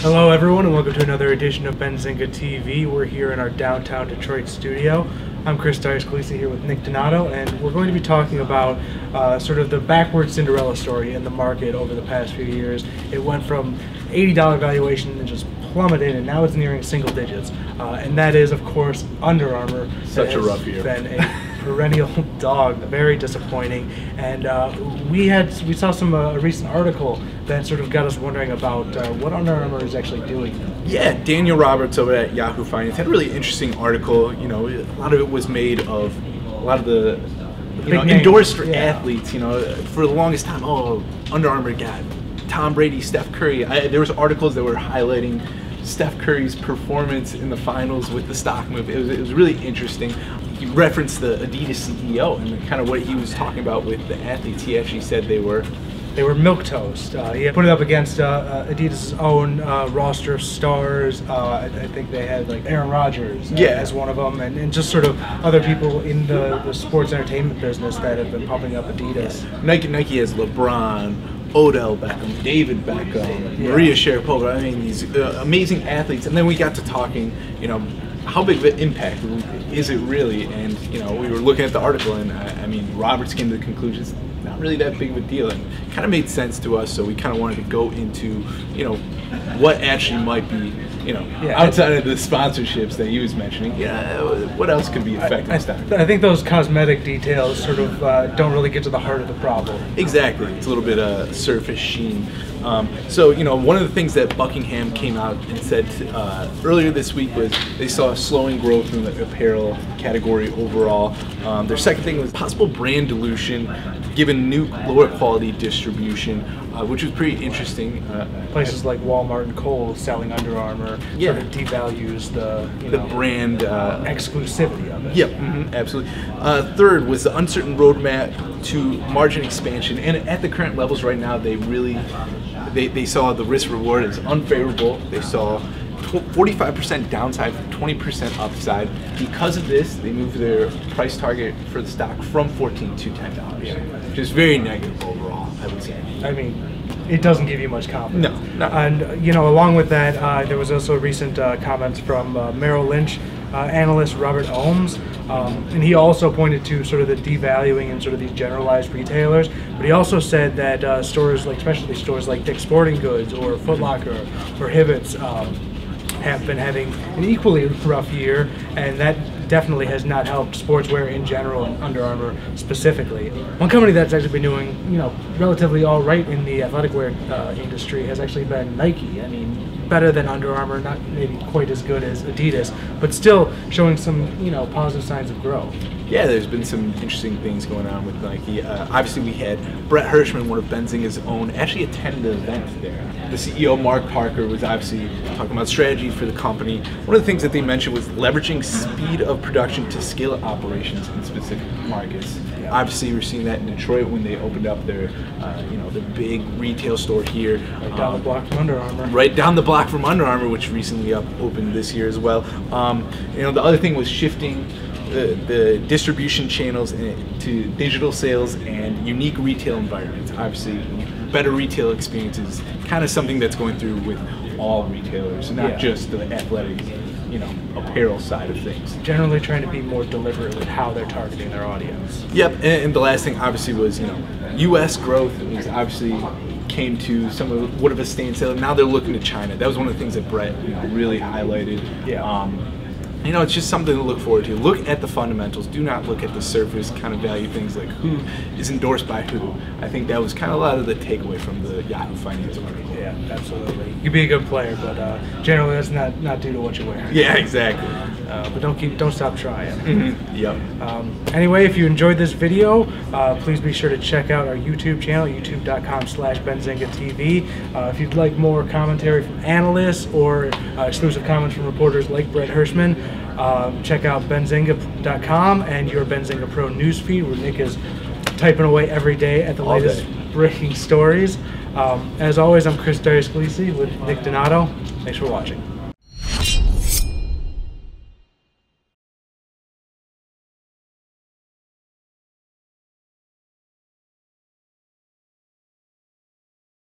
Hello everyone and welcome to another edition of Benzinga TV. We're here in our downtown Detroit studio. I'm Chris Dyer-Scalisi here with Nick Donato, and we're going to be talking about sort of the backward Cinderella story in the market over the past few years. It went from $80 valuation and just plummeted, and now it's nearing single digits. And that is, of course, Under Armour. Such a rough year. Been a perennial dog, very disappointing. And we saw some a recent article that sort of got us wondering about what Under Armour is actually doing. Yeah, Daniel Roberts over at Yahoo Finance had a really interesting article. You know, a lot of it was made of a lot of the endorsed athletes. You know, for the longest time, Under Armour got Tom Brady, Steph Curry. There was articles that were highlighting Steph Curry's performance in the finals with the stock move. It was really interesting. He referenced the Adidas CEO and kind of what he was talking about with the athletes. He actually said they were milquetoast. He put it up against Adidas' own roster of stars. I think they had like Aaron Rodgers as one of them, and just sort of other people in the sports entertainment business that have been pumping up Adidas. Nike has LeBron, Odell Beckham, David Beckham, Maria Sharapova. I mean, these amazing athletes. And then we got to talking, you know, how big of an impact is it really? And, you know, we were looking at the article, and I mean, Roberts came to the conclusion it's not really that big of a deal, and it kind of made sense to us. So we kind of wanted to go into, you know, what actually might be, you know, outside of the sponsorships that he was mentioning. What else could be affecting stock? I think those cosmetic details sort of don't really get to the heart of the problem. Exactly. It's a little bit of surface sheen. So, you know, one of the things that Buckingham came out and said earlier this week was they saw a slowing growth in the apparel category overall. Their second thing was possible brand dilution given new lower quality distribution, which was pretty interesting. Places like Walmart and Kohl's selling Under Armour sort of devalues the brand exclusivity of it. Yep, absolutely. Third was the uncertain roadmap to margin expansion, and at the current levels right now, they saw the risk reward as unfavorable. They saw 45% downside, 20% upside. Because of this, they moved their price target for the stock from $14 to $10, which is very negative overall, I would say. I mean, it doesn't give you much confidence. No. And, you know, along with that, there was also recent comments from Merrill Lynch analyst Robert Ohms, and he also pointed to sort of the devaluing and sort of these generalized retailers, but he also said that stores like, especially stores like Dick's Sporting Goods or Foot Locker or Hibbett's have been having an equally rough year, and that definitely has not helped sportswear in general and Under Armour specifically. One company that's actually been doing, you know, relatively all right in the athletic wear industry has actually been Nike. I mean, better than Under Armour, not maybe quite as good as Adidas, but still showing some, you know, positive signs of growth. Yeah, there's been some interesting things going on with Nike. Obviously, we had Brett Hirschman, one of Benzinga's own, actually attend the event there. The CEO, Mark Parker, was obviously talking about strategy for the company. One of the things that they mentioned was leveraging speed of production to scale operations in specific markets. Yeah. Obviously, we're seeing that in Detroit when they opened up their, their big retail store here. Right down the block from Under Armour. Right down the block from Under Armour, which recently opened this year as well. The other thing was shifting the distribution channels to digital sales and unique retail environments. Obviously, better retail experiences, kind of something that's going through with all retailers, not just the athletic, apparel side of things. Generally trying to be more deliberate with how they're targeting their audience. Yep, and the last thing obviously was, U.S. growth is obviously came to somewhat of a standstill. Now they're looking to China. That was one of the things that Brett really highlighted. It's just something to look forward to. Look at the fundamentals. Do not look at the surface kind of value things like who is endorsed by who. I think that was kind of a lot of the takeaway from the Yahoo Finance article. Yeah, absolutely. You can be a good player, but generally that's not due to what you wear. Yeah, exactly. But don't stop trying. Yep. Anyway, if you enjoyed this video, please be sure to check out our YouTube channel, youtube.com/BenzingaTV. If you'd like more commentary from analysts or exclusive comments from reporters like Brett Hirschman, check out Benzinga.com and your Benzinga Pro newsfeed, where Nick is typing away every day at the latest breaking stories. As always, I'm Chris Dyer-Scalisi with Nick Donato. Thanks for watching.